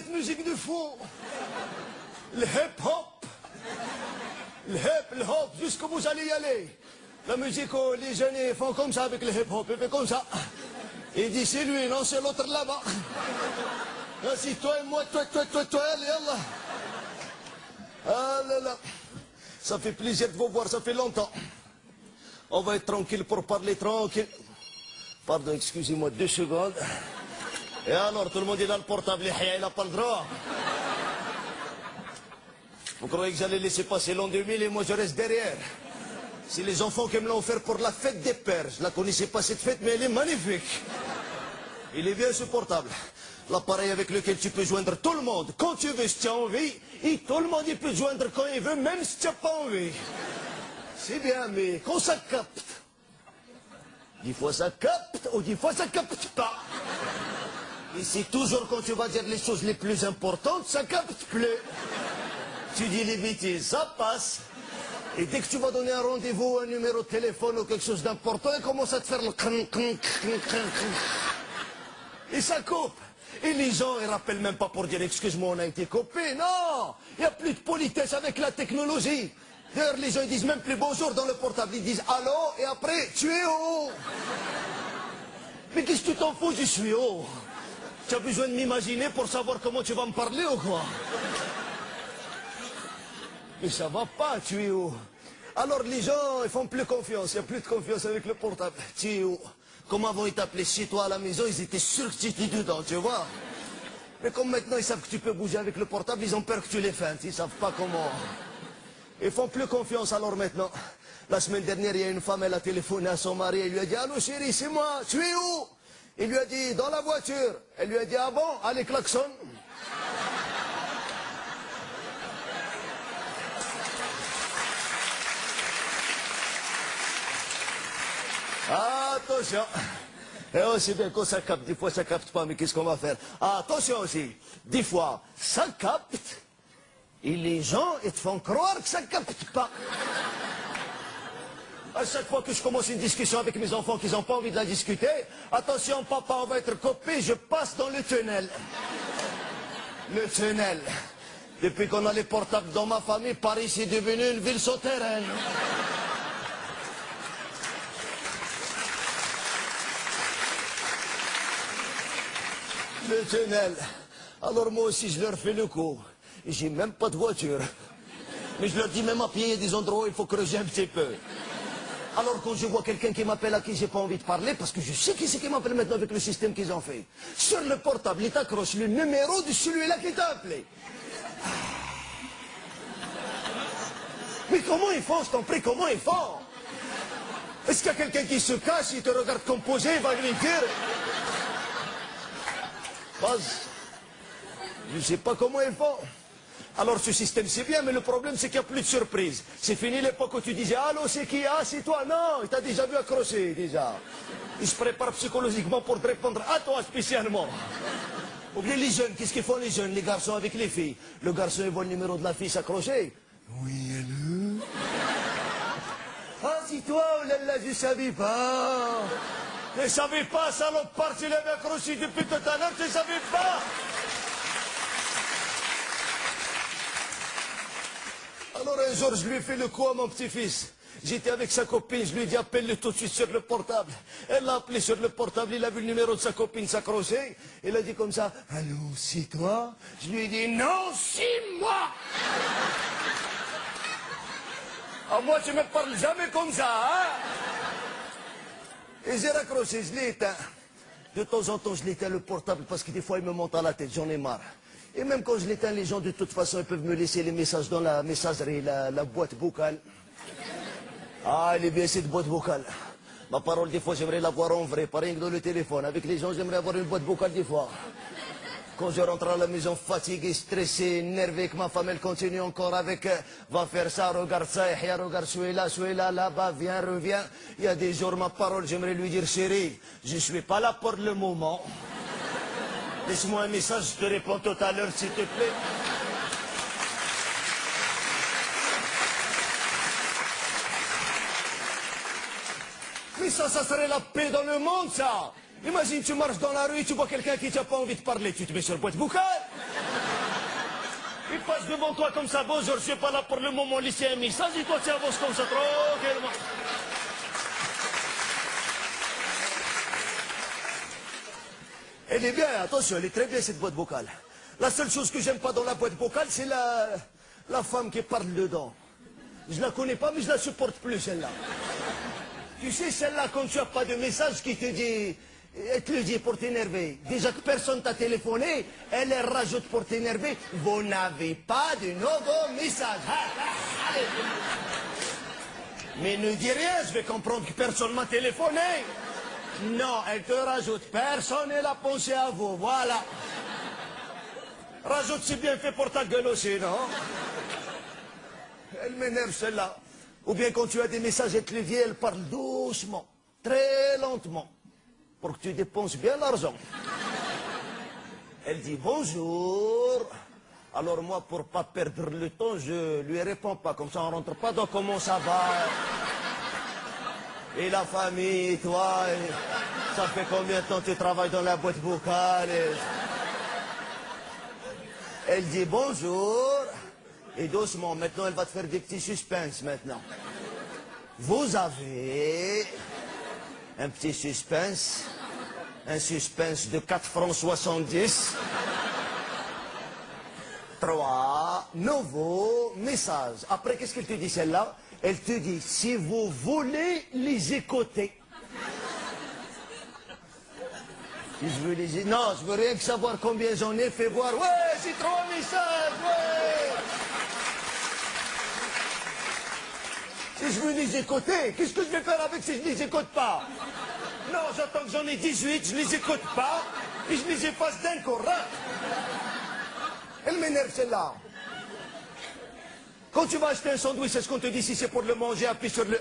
cette musique de fond. Le hip-hop. Le hop, jusqu'où vous allez y aller. La musique, les jeunes ils font comme ça avec le hip-hop, ils font comme ça. Il dit c'est lui, non c'est l'autre là-bas. Non, c'est toi et moi, toi, allez, Allah. Ah là là. Ça fait plaisir de vous voir, ça fait longtemps. On va être tranquille pour parler tranquille. Pardon, excusez-moi 2 secondes. Et alors, tout le monde est dans le portable, il n'a pas le droit. Vous croyez que j'allais laisser passer l'an 2000 et moi je reste derrière? C'est les enfants qui me l'ont offert pour la fête des pères. Je la connaissais pas cette fête, mais elle est magnifique. Il est bien supportable. L'appareil avec lequel tu peux joindre tout le monde, quand tu veux, si tu as envie, et tout le monde il peut te joindre quand il veut, même si tu n'as pas envie. C'est bien, mais quand ça capte, 10 fois ça capte, ou 10 fois ça capte pas. Et c'est toujours quand tu vas dire les choses les plus importantes, ça capte plus. Tu dis les bêtises, ça passe. Et dès que tu vas donner un rendez-vous, un numéro de téléphone ou quelque chose d'important, il commence à te faire le et ça coupe. Et les gens, ils rappellent même pas pour dire excuse-moi, on a été coupé. Non, il n'y a plus de politesse avec la technologie. D'ailleurs, les gens ils disent même plus bonjour dans le portable, ils disent allô et après tu es où? Mais qu'est-ce que tu t'en fous, je suis où? Tu as besoin de m'imaginer pour savoir comment tu vas me parler ou quoi? Mais ça va pas, tu es où? Alors les gens, ils font plus confiance, il n'y a plus de confiance avec le portable. Tu es où? Comme avant ils t'appelaient chez toi à la maison, ils étaient sûrs que tu étais dedans, tu vois. Mais comme maintenant ils savent que tu peux bouger avec le portable, ils ont peur que tu les feintes, ils savent pas comment. Ils font plus confiance alors maintenant. La semaine dernière, il y a une femme, elle a téléphoné à son mari, elle lui a dit « Allô chérie, c'est moi, tu es où ?» Il lui a dit « Dans la voiture ». Elle lui a dit « Ah bon, allez klaxon ». Attention. Et aussi bien quand ça capte, des fois ça capte pas, mais qu'est-ce qu'on va faire? Attention aussi, des fois ça capte, et les gens ils te font croire que ça capte pas. À chaque fois que je commence une discussion avec mes enfants qui n'ont pas envie de la discuter, attention papa, on va être coupé, je passe dans le tunnel. Le tunnel. Depuis qu'on a les portables dans ma famille, Paris c'est devenu une ville souterraine. Le tunnel. Alors moi aussi je leur fais le coup. J'ai même pas de voiture. Mais je leur dis même à pied, il y a des endroits où il faut creuser un petit peu. Alors quand je vois quelqu'un qui m'appelle à qui j'ai pas envie de parler, parce que je sais qui c'est qui m'appelle maintenant avec le système qu'ils ont fait. Sur le portable, il t'accroche le numéro de celui-là qui t'a appelé. Mais comment ils font, je t'en prie, comment ils font? Est-ce qu'il y a quelqu'un qui se cache, il te regarde composer, il va lui dire... Je ne sais pas comment ils font. Alors ce système c'est bien, mais le problème c'est qu'il n'y a plus de surprise. C'est fini l'époque où tu disais « Allô, c'est qui? Ah, c'est toi ?» Non, il t'a déjà vu accrocher, déjà. Il se prépare psychologiquement pour te répondre à toi spécialement. Ou bien les jeunes, qu'est-ce qu'ils font les jeunes, les garçons avec les filles? Le garçon il voit le numéro de la fille s'accrocher. Oui, allô? Ah, c'est toi? Oh là là, je savais pas. Je ne savais pas, salopard, tu l'avais accroché depuis tout à l'heure, je ne savais pas. Alors un jour, je lui ai fait le coup à mon petit-fils. J'étais avec sa copine, je lui ai dit appelle-le tout de suite sur le portable. Elle l'a appelé sur le portable, il a vu le numéro de sa copine s'accrocher. Il a dit comme ça, allô, c'est toi? Je lui ai dit, non, c'est moi. Ah, moi, tu me parles jamais comme ça, hein? Et j'ai raccroché, je l'ai éteint. De temps en temps, je l'éteins le portable parce que des fois, il me monte à la tête, j'en ai marre. Et même quand je l'éteins, les gens, de toute façon, ils peuvent me laisser les messages dans la messagerie, la boîte vocale. Ah, elle est bien cette boîte vocale. Ma parole, des fois, j'aimerais la voir en vrai, pas rien que dans le téléphone. Avec les gens, j'aimerais avoir une boîte vocale des fois. Quand je rentre à la maison fatigué, stressé, énervé, que ma femme, elle continue encore avec va faire ça, regarde ça, Yahya, regarde celui-là, là-bas, viens, reviens. Il y a des jours, ma parole, j'aimerais lui dire, chérie, je suis pas là pour le moment. Laisse-moi un message, je te réponds tout à l'heure, s'il te plaît. Mais ça serait la paix dans le monde, ça. Imagine, tu marches dans la rue et tu vois quelqu'un qui n'a pas envie de parler. Tu te mets sur boîte vocale. passe devant toi comme ça, bonjour, je suis pas là pour le moment, laissez un message, et toi tu avances comme ça, tranquillement. Elle est bien, attention, elle est très bien cette boîte vocale. La seule chose que j'aime pas dans la boîte vocale, c'est la femme qui parle dedans. Je la connais pas, mais je la supporte plus, celle-là. Tu sais, celle-là, quand tu n'as pas de message qui te dit... Elle te le dit pour t'énerver. Déjà que personne t'a téléphoné, elle rajoute pour t'énerver. Vous n'avez pas de nouveau message. Allez. Mais ne dis rien, je vais comprendre que personne m'a téléphoné. Non, elle te rajoute. Personne n'a pensé à vous, voilà. Rajoute, c'est bien fait pour ta gueule aussi, non? Elle m'énerve, celle-là. Ou bien quand tu as des messages, elle te le dit, elle parle doucement, très lentement, pour que tu dépenses bien l'argent. Elle dit bonjour. Alors moi, pour pas perdre le temps, je lui réponds pas. Comme ça, on rentre pas dans comment ça va. Et la famille, toi, et ça fait combien de temps que tu travailles dans la boîte vocale Elle dit bonjour. Et doucement, maintenant, elle va te faire des petits suspens maintenant. Vous avez un petit suspense. Un suspense de 4 francs 70. 3 nouveaux messages. Après, qu'est-ce qu'elle te dit celle-là? Elle te dit, si vous voulez les écouter. Si je veux les... Non, je veux rien que savoir combien j'en ai fait voir. Ouais, c'est 3 messages, ouais. Si je veux les écouter, qu'est-ce que je vais faire avec si je ne les écoute pas? Non, j'attends que j'en ai 18, je ne les écoute pas, et je les efface d'un coup. Elle m'énerve celle-là. Quand tu vas acheter un sandwich, est-ce qu'on te dit si c'est pour le manger, appuie sur le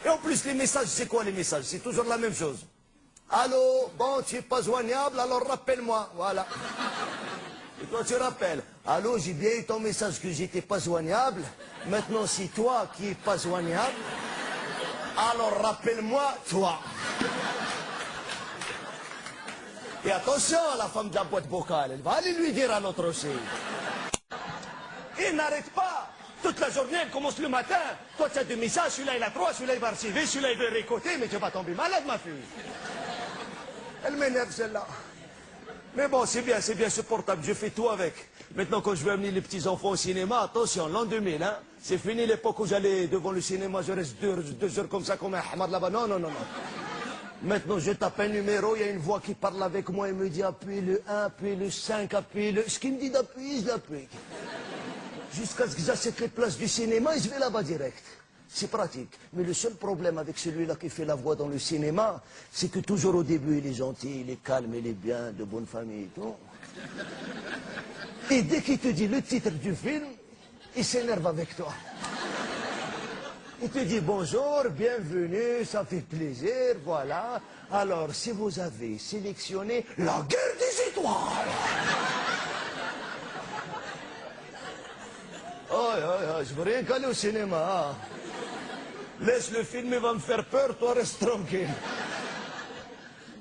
1? Et en plus, les messages, c'est quoi les messages? C'est toujours la même chose. Allô, bon, tu n'es pas joignable, alors rappelle-moi, voilà. Et toi, tu rappelles. Allô, j'ai bien eu ton message que j'étais pas joignable. Maintenant, c'est toi qui n'es pas joignable. Alors, rappelle-moi, toi. Et attention, la femme de la boîte vocale, elle va aller lui dire à l'autre aussi. Et n'arrête pas. Toute la journée, elle commence le matin. Toi, tu as 2 messages, celui-là, il a 3, celui-là, il va receiver, celui-là, il veut récolter, mais tu vas tomber malade, ma fille. Elle m'énerve, celle-là. Mais bon, c'est bien supportable, je fais tout avec. Maintenant, quand je veux amener les petits-enfants au cinéma, attention, l'an 2000, hein, c'est fini l'époque où j'allais devant le cinéma, je reste 2 heures comme ça, comme un hamad là-bas. Non, non, non, non. Maintenant, je tape un numéro, il y a une voix qui parle avec moi, et me dit appuie le 1, appuie le 5, appuie le... Ce qu'il me dit d'appuyer, je l'appuie. Jusqu'à ce que j'achète les places du cinéma et je vais là-bas direct. C'est pratique. Mais le seul problème avec celui-là qui fait la voix dans le cinéma, c'est que toujours au début, il est gentil, il est calme, il est bien, de bonne famille et tout. Et dès qu'il te dit le titre du film, il s'énerve avec toi. Il te dit bonjour, bienvenue, ça fait plaisir, voilà. Alors, si vous avez sélectionné La Guerre des Étoiles. Oh, je veux rien qu'aller au cinéma. Laisse le film, il va me faire peur, toi reste tranquille.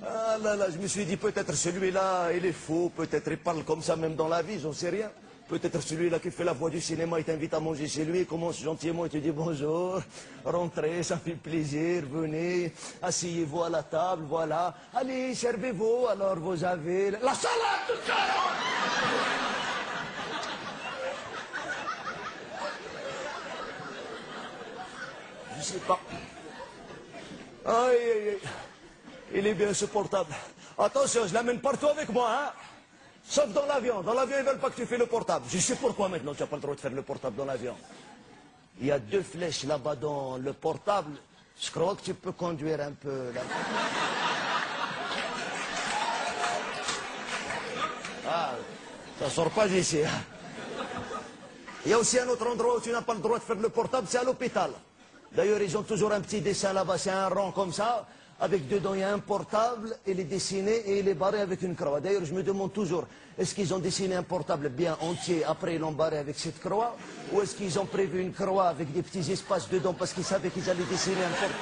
Ah là là, je me suis dit peut-être celui-là, il est fou, peut-être il parle comme ça même dans la vie, j'en sais rien. Peut-être celui-là qui fait la voix du cinéma, il t'invite à manger chez lui, il commence gentiment, il te dit bonjour, rentrez, ça fait plaisir, venez, asseyez-vous à la table, voilà. Allez, servez-vous, alors vous avez la salade de carottes. Je sais pas. Aïe, aïe, aïe. Il est bien supportable. Attention, je l'amène partout avec moi, hein. Sauf dans l'avion. Dans l'avion, ils veulent pas que tu fais le portable. Je sais pourquoi maintenant tu n'as pas le droit de faire le portable dans l'avion. Il y a 2 flèches là-bas dans le portable. Je crois que tu peux conduire un peu là. Ah, ça sort pas d'ici. Hein. Il y a aussi un autre endroit où tu n'as pas le droit de faire le portable, c'est à l'hôpital. D'ailleurs, ils ont toujours un petit dessin là-bas, c'est un rond comme ça, avec dedans il y a un portable, il est dessiné et il est barré avec une croix. D'ailleurs, je me demande toujours, est-ce qu'ils ont dessiné un portable bien entier, après ils l'ont barré avec cette croix, ou est-ce qu'ils ont prévu une croix avec des petits espaces dedans parce qu'ils savaient qu'ils allaient dessiner un portable?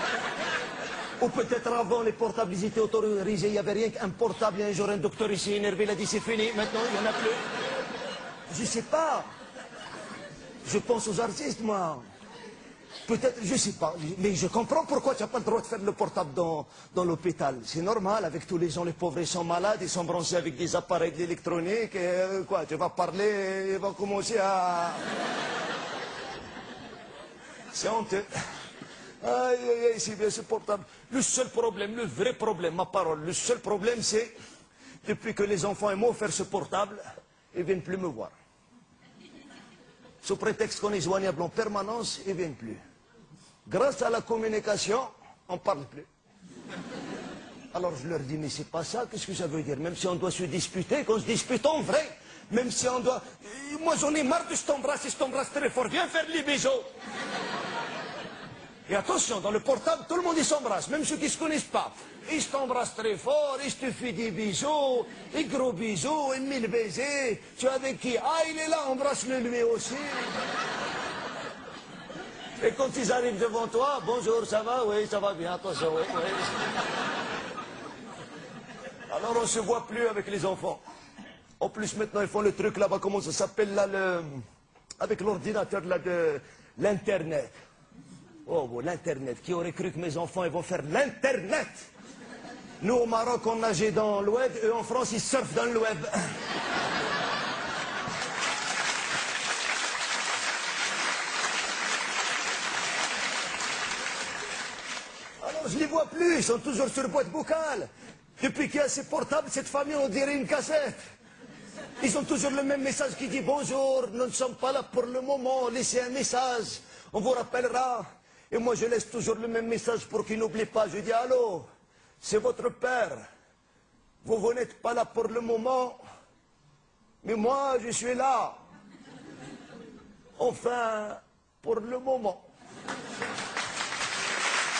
Ou peut-être avant, les portables, ils étaient autorisés, il n'y avait rien qu'un portable, et un jour, un docteur ici énervé, il a dit c'est fini, maintenant, il n'y en a plus. Je ne sais pas. Je pense aux artistes, moi. Peut-être, je ne sais pas, mais je comprends pourquoi tu n'as pas le droit de faire le portable dans l'hôpital. C'est normal, avec tous les gens, les pauvres, ils sont malades, ils sont branchés avec des appareils de l'électronique, et quoi, tu vas parler, ils vont commencer à... C'est honteux. Aïe, aïe, aïe, c'est bien ce portable. Le seul problème, le vrai problème, ma parole, le seul problème, c'est, depuis que les enfants m'ont offert ce portable, ils ne viennent plus me voir. Sous prétexte qu'on est joignable en permanence, ils ne viennent plus. Grâce à la communication, on ne parle plus. Alors je leur dis, mais c'est pas ça, qu'est-ce que ça veut dire? Même si on doit se disputer, qu'on se dispute en vrai. Même si on doit... Moi j'en ai marre de je t'embrasse très fort, viens faire les bisous. Et attention, dans le portable, tout le monde il s'embrasse, même ceux qui ne se connaissent pas. Ils t'embrassent très fort, ils te font des bisous, des gros bisous, et 1000 baisers. Tu es avec qui? Ah, il est là, embrasse-le lui aussi. Et quand ils arrivent devant toi, bonjour, ça va? Oui, ça va bien, attention, oui, oui. Alors on ne se voit plus avec les enfants. En plus, maintenant, ils font le truc là-bas, comment ça s'appelle là, avec l'ordinateur là, de l'Internet. Oh, bon, l'Internet. Qui aurait cru que mes enfants ils vont faire l'Internet? Nous, au Maroc, on nageait dans le web, eux, en France, ils surfent dans le web. Alors, je ne les vois plus, ils sont toujours sur boîte vocale. Depuis qu'il y a ces portables, cette famille, on dirait une cassette. Ils ont toujours le même message qui dit « Bonjour, nous ne sommes pas là pour le moment, laissez un message, on vous rappellera ». Et moi, je laisse toujours le même message pour qu'ils n'oublient pas. Je dis « Allô, c'est votre père. Vous n'êtes pas là pour le moment, mais moi, je suis là. Enfin, pour le moment. »